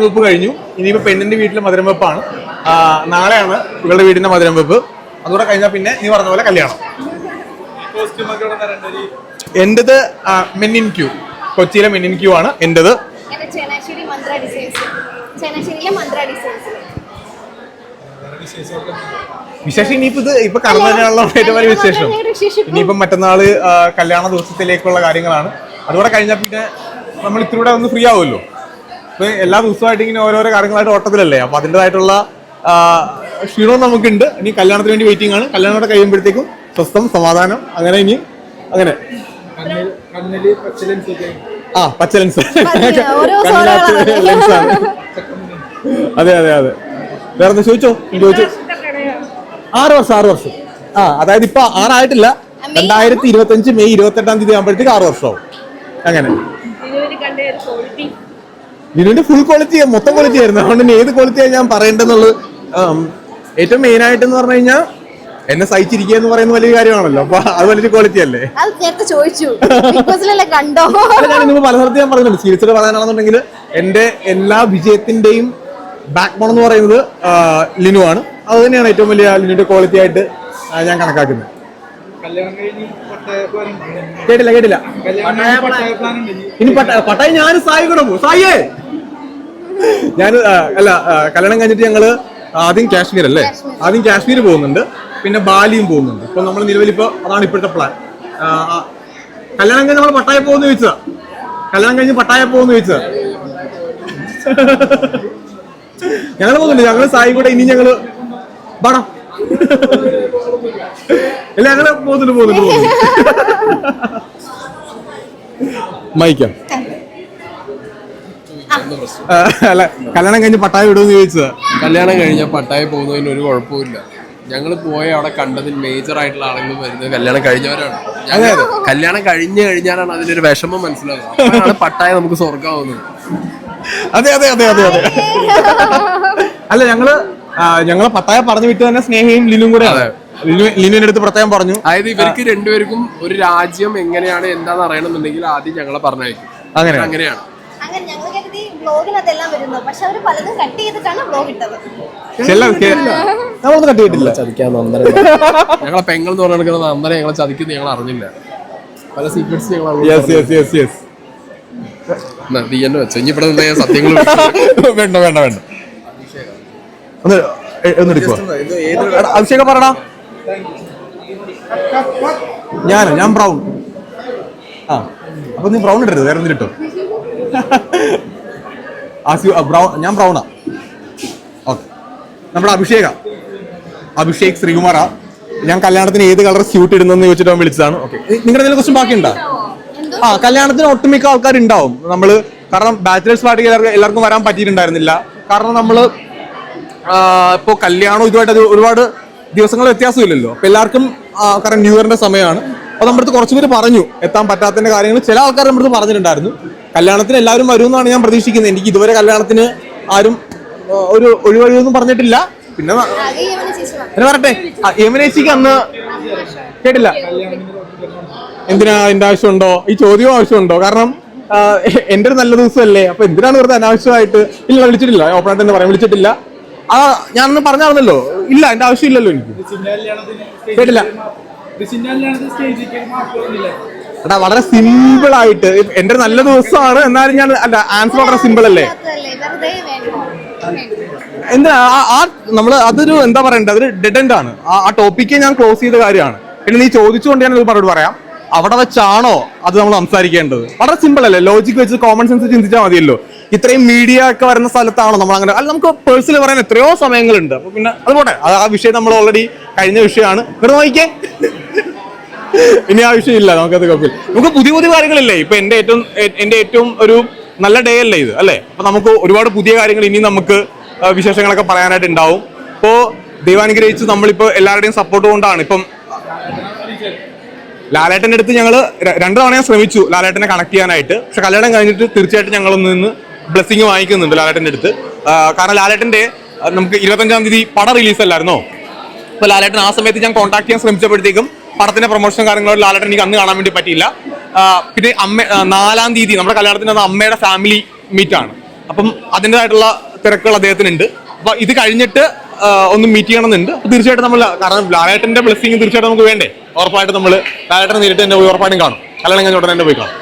വെപ്പ് കഴിഞ്ഞു. ഇനിയിപ്പോ പെണ്ണിന്റെ വീട്ടിലെ മധുരം വെപ്പാണ്. നാളെയാണ് ഇവളുടെ വീടിന്റെ മധുരം വെപ്പ്. അതുകൂടെ കഴിഞ്ഞാൽ പിന്നെ നീ പറഞ്ഞ പോലെ കല്യാണം. എന്റേത് മെന്നിൻ ക്യൂ, കൊച്ചിയിലെ മെന്നിൻ ക്യൂ ആണ് എന്റേത്. വിശേഷം ഇനിയിപ്പോ ഇപ്പൊ കടന്നാലുള്ള ഏറ്റവും വലിയ വിശേഷം. ഇനിയിപ്പം മറ്റന്നാള് കല്യാണ ദിവസത്തിലേക്കുള്ള കാര്യങ്ങളാണ്. അതുകൂടെ കഴിഞ്ഞാൽ പിന്നെ നമ്മൾ ഇത്തിലൂടെ ഒന്ന് ഫ്രീ ആവുമല്ലോ. ഇപ്പൊ എല്ലാ ദിവസമായിട്ട് ഇങ്ങനെ ഓരോരോ കാര്യങ്ങളായിട്ട് ഓട്ടത്തിലല്ലേ. അപ്പൊ അതിൻ്റെതായിട്ടുള്ള ക്ഷീണവും നമുക്കുണ്ട്. ഇനി കല്യാണത്തിന് വേണ്ടി വെയിറ്റിംഗ് ആണ്. കല്യാണം കഴിയുമ്പോഴത്തേക്കും സ്വസ്ഥം, സമാധാനം, അങ്ങനെ ഇനി അങ്ങനെ പച്ച ലെൻസ് ലെൻസാണ്. അതെ അതെ അതെ. വേറെ എന്താ ചോദിച്ചോ? 6 വർഷം. അതായത് ഇപ്പൊ 6 ആയിട്ടില്ല. 2025 മെയ് 28 ആകുമ്പോഴത്തേക്ക് 6 വർഷമാവും. അങ്ങനെ ലിനുവിന്റെ ഫുൾ ക്വാളിറ്റി, മൊത്തം ക്വാളിറ്റി ആയിരുന്നു. അതുകൊണ്ട് ഏത് ക്വാളിറ്റിയാണ് ഞാൻ പറയേണ്ടതെന്നുള്ളത്. ഏറ്റവും മെയിൻ ആയിട്ടെന്ന് പറഞ്ഞു കഴിഞ്ഞാൽ എന്നെ സഹിച്ചിരിക്കുക എന്ന് പറയുന്ന വലിയ കാര്യമാണല്ലോ. അപ്പൊ അത് വലിയൊരു ക്വാളിറ്റി അല്ലേ. ഞാൻ ഇന്ന് പല സ്ഥലത്ത് ഞാൻ പറയുന്നുണ്ട്. സീരിയസ് പറയാനാണെന്നുണ്ടെങ്കിൽ എന്റെ എല്ലാ വിജയത്തിന്റെയും ബാക്ക് ബോൺ എന്ന് പറയുന്നത് ലിനു ആണ്. അത് തന്നെയാണ് ഏറ്റവും വലിയ ലിനുവിന്റെ ക്വാളിറ്റി ആയിട്ട് ഞാൻ കണക്കാക്കുന്നത്. കേട്ടില്ല ഇനി പട്ടായ ഞാൻ സായി കൂടെ പോകും. സായിയേ ഞാൻ കല്യാണം കഴിഞ്ഞിട്ട് ഞങ്ങള് ആദ്യം കാശ്മീർ അല്ലേ, ആദ്യം കാശ്മീർ പോകുന്നുണ്ട്, പിന്നെ ബാലിയും പോകുന്നുണ്ട്. ഇപ്പൊ നമ്മൾ നിലവിലിപ്പോ അതാണ് ഇപ്പോഴത്തെ പ്ലാൻ. കല്യാണം കഴിഞ്ഞ് നമ്മൾ പട്ടായ പോകുന്ന ചോദിച്ചതാ. ഞങ്ങള് പോകുന്നുണ്ട്. ഞങ്ങള് സായി കൂടെ ഇനി ഞങ്ങള് ബാടാ അല്ല ഞങ്ങള് പോകുന്നുണ്ട്. മൈക്കാം അല്ല കല്യാണം കഴിഞ്ഞ് പട്ടായ വിടുമെന്ന് ചോദിച്ചതാ. കല്യാണം കഴിഞ്ഞ പട്ടായ പോകുന്നതിന് ഒരു കുഴപ്പമില്ല. ഞങ്ങൾ പോയ അവിടെ കണ്ടതിൽ മേജർ ആയിട്ടുള്ള ആളുകൾ വരുന്നത് കല്യാണം കഴിഞ്ഞവരാണ്. കല്യാണം കഴിഞ്ഞു കഴിഞ്ഞാലാണ് അതിനൊരു വിഷമം മനസ്സിലാവുന്നത്. അതാണ് പട്ടായ നമുക്ക് സ്വർഗ്ഗമാവുന്നത്. അതെ അല്ല ഞങ്ങള് പട്ടായ പറഞ്ഞു വിട്ട് തന്നെ സ്നേഹയും ലിനും കൂടെ ലിനുവിന്റെ അടുത്ത് പ്രത്യേകം പറഞ്ഞു. അതായത് ഇവർക്ക് രണ്ടുപേർക്കും ഒരു രാജ്യം എങ്ങനെയാണ് എന്താന്ന് അറിയണമെന്നുണ്ടെങ്കിൽ ആദ്യം ഞങ്ങളെ പറഞ്ഞയക്കും. അങ്ങനെയാണ് ഞങ്ങളെ പെങ്ങൾ എന്ന് പറഞ്ഞ നന്ദനെ ഞങ്ങളെ ചതിക്കുന്നത് ഞങ്ങൾ അറിഞ്ഞില്ല. പല സീക്രട്സ് ഞങ്ങൾ വെച്ച ഇവിടെ ഞാൻ സത്യങ്ങൾ വേണ്ട അഭിഷേകം പറടാ. ഞാൻ ബ്രൗൺ. അപ്പൊ നീ ബ്രൗൺ ഇട്ടരുത്, വേറെ എന്തിട്ടോ. ഞാൻ ബ്രൗണാ. ഓക്കെ. നമ്മുടെ അഭിഷേക് ശ്രീകുമാറാ. ഞാൻ കല്യാണത്തിന് ഏത് കളർ സ്യൂട്ട് ഇടുന്നെന്ന് ചോദിച്ചിട്ട് വിളിച്ചതാണ്. ഓക്കെ. നിങ്ങളുടെ എന്തെങ്കിലും ക്വസ്റ്റ്യൻ ബാക്കിയുണ്ടോ? കല്യാണത്തിന് ഒട്ടുമിക്ക ആൾക്കാരുണ്ടാവും. നമ്മള് കാരണം ബാച്ചിലേഴ്സ് പാർട്ടിക്ക് എല്ലാവർക്കും വരാൻ പറ്റിയിട്ടുണ്ടായിരുന്നില്ല. കാരണം നമ്മള് ഇപ്പോ കല്യാണം ഇതുമായിട്ട് ഒരുപാട് ദിവസങ്ങൾ വ്യത്യാസമില്ലല്ലോ. അപ്പൊ എല്ലാവർക്കും കാരണം ന്യൂ ഇയറിന്റെ സമയമാണ്. അപ്പൊ നമ്മുടെ അടുത്ത് കുറച്ചുപേര് പറഞ്ഞു എത്താൻ പറ്റാത്തതിന്റെ കാര്യങ്ങൾ. ചില ആൾക്കാർ നമ്മുടെ അടുത്ത് പറഞ്ഞിട്ടുണ്ടായിരുന്നു. കല്യാണത്തിന് എല്ലാവരും വരുമെന്നാണ് ഞാൻ പ്രതീക്ഷിക്കുന്നത്. എനിക്ക് ഇതുവരെ കല്യാണത്തിന് ആരും ഒരു ഒഴിവഴിയൊന്നും പറഞ്ഞിട്ടില്ല. പിന്നെ പറട്ടെ, യമനേച്ചിക്ക് അന്ന് കേട്ടില്ല. എന്തിനാ അതിന്റെ ആവശ്യമുണ്ടോ? ഈ ചോദ്യവും ആവശ്യമുണ്ടോ? കാരണം എന്റെ ഒരു നല്ല ദിവസമല്ലേ. അപ്പൊ എന്തിനാണ് വെറുതെ അനാവശ്യമായിട്ട്? ഇല്ല, വിളിച്ചിട്ടില്ല. ഓപ്പണായിട്ട് തന്നെ പറയാം, വിളിച്ചിട്ടില്ല. ഞാനൊന്ന് പറഞ്ഞായിരുന്നല്ലോ. ഇല്ല, എന്റെ ആവശ്യമില്ലല്ലോ എനിക്ക്. കേട്ടില്ല. എടാ വളരെ സിമ്പിൾ ആയിട്ട് എന്റെ ഒരു നല്ല ദിവസമാണ്. എന്നാലും ഞാൻ ആൻസർ വളരെ സിമ്പിൾ അല്ലേ. എന്താ നമ്മള് അതൊരു എന്താ പറയണ്ടത്, അതൊരു ഡെഡ് എൻഡ് ആണ്. ആ ടോപ്പിക്ക് ഞാൻ ക്ലോസ് ചെയ്ത കാര്യമാണ്. പിന്നെ നീ ചോദിച്ചുകൊണ്ട് ഞാൻ മറുപടി പറയാം. അവിടെ വെച്ചാണോ അത് നമ്മൾ സംസാരിക്കേണ്ടത്? വളരെ സിമ്പിൾ അല്ലേ. ലോജിക് വെച്ച് കോമൺ സെൻസ് ചിന്തിച്ചാൽ മതിയല്ലോ. ഇത്രയും മീഡിയ ഒക്കെ വരുന്ന സ്ഥലത്താണോ നമ്മൾ അങ്ങനെ? അല്ല, നമുക്ക് പേഴ്സണലി പറയാൻ എത്രയോ സമയങ്ങളുണ്ട്. അപ്പൊ പിന്നെ അതുപോട്ടെ, ആ വിഷയം നമ്മൾ ഓൾറെഡി കഴിഞ്ഞ വിഷയമാണ്. ഇവിടെ നോക്കിക്കേ, ഇനി ആ വിഷയമില്ല. നമുക്കത് കുഴപ്പമില്ല. നമുക്ക് പുതിയ കാര്യങ്ങളില്ലേ. ഇപ്പൊ എന്റെ ഏറ്റവും ഒരു നല്ല ഡേ അല്ലേ ഇത്, അല്ലേ? അപ്പൊ നമുക്ക് ഒരുപാട് പുതിയ കാര്യങ്ങൾ ഇനി നമുക്ക് വിശേഷങ്ങളൊക്കെ പറയാനായിട്ട് ഉണ്ടാവും. ഇപ്പോ ദൈവാനുഗ്രഹിച്ച് നമ്മളിപ്പോ എല്ലാവരുടെയും സപ്പോർട്ട് കൊണ്ടാണ് ഇപ്പം ലാലേട്ടന്റെ അടുത്ത് ഞങ്ങൾ 2 തവണ ഞാൻ ശ്രമിച്ചു ലാലേട്ടനെ കണക്ട് ചെയ്യാനായിട്ട്. പക്ഷെ കല്യാണം കഴിഞ്ഞിട്ട് തീർച്ചയായിട്ടും ഞങ്ങളൊന്ന് നിന്ന് ബ്ലെസ്സിങ് വാങ്ങിക്കുന്നുണ്ട് ലാലേട്ടന്റെ അടുത്ത്. കാരണം ലാലേട്ടന്റെ നമുക്ക് 25-ാം തീയതി പടം റിലീസ് അല്ലായിരുന്നോ? അപ്പൊ ലാലേട്ടൻ ആ സമയത്ത് ഞാൻ കോൺടാക്ട് ചെയ്യാൻ ശ്രമിച്ചപ്പോഴത്തേക്കും പടത്തിന്റെ പ്രൊമോഷൻ കാര്യങ്ങളോട് ലാലേട്ടൻ എനിക്ക് അന്ന് കാണാൻ വേണ്ടി പറ്റിയില്ല. പിന്നെ 4-ാം തീയതി നമ്മുടെ കല്യാണത്തിന് അമ്മയുടെ ഫാമിലി മീറ്റ് ആണ്. അപ്പം അതിൻ്റെതായിട്ടുള്ള തിരക്കുകൾ അദ്ദേഹത്തിനുണ്ട്. അപ്പൊ ഇത് കഴിഞ്ഞിട്ട് ഒന്ന് മീറ്റ് ചെയ്യണമെന്നുണ്ട്. അപ്പൊ തീർച്ചയായിട്ടും നമ്മൾ, കാരണം ലാലേട്ടന്റെ ബ്ലെസ്സിങ് തീർച്ചയായിട്ടും നമുക്ക് വേണ്ടേ, ഉറപ്പായിട്ട് നമ്മൾ ലാലേട്ടനെ നേരിട്ട് തന്നെ പോയി ഉറപ്പായിട്ടും കാണും. കല്യാണം കഴിഞ്ഞ ഉടനെ തന്നെ പോയി കാണും.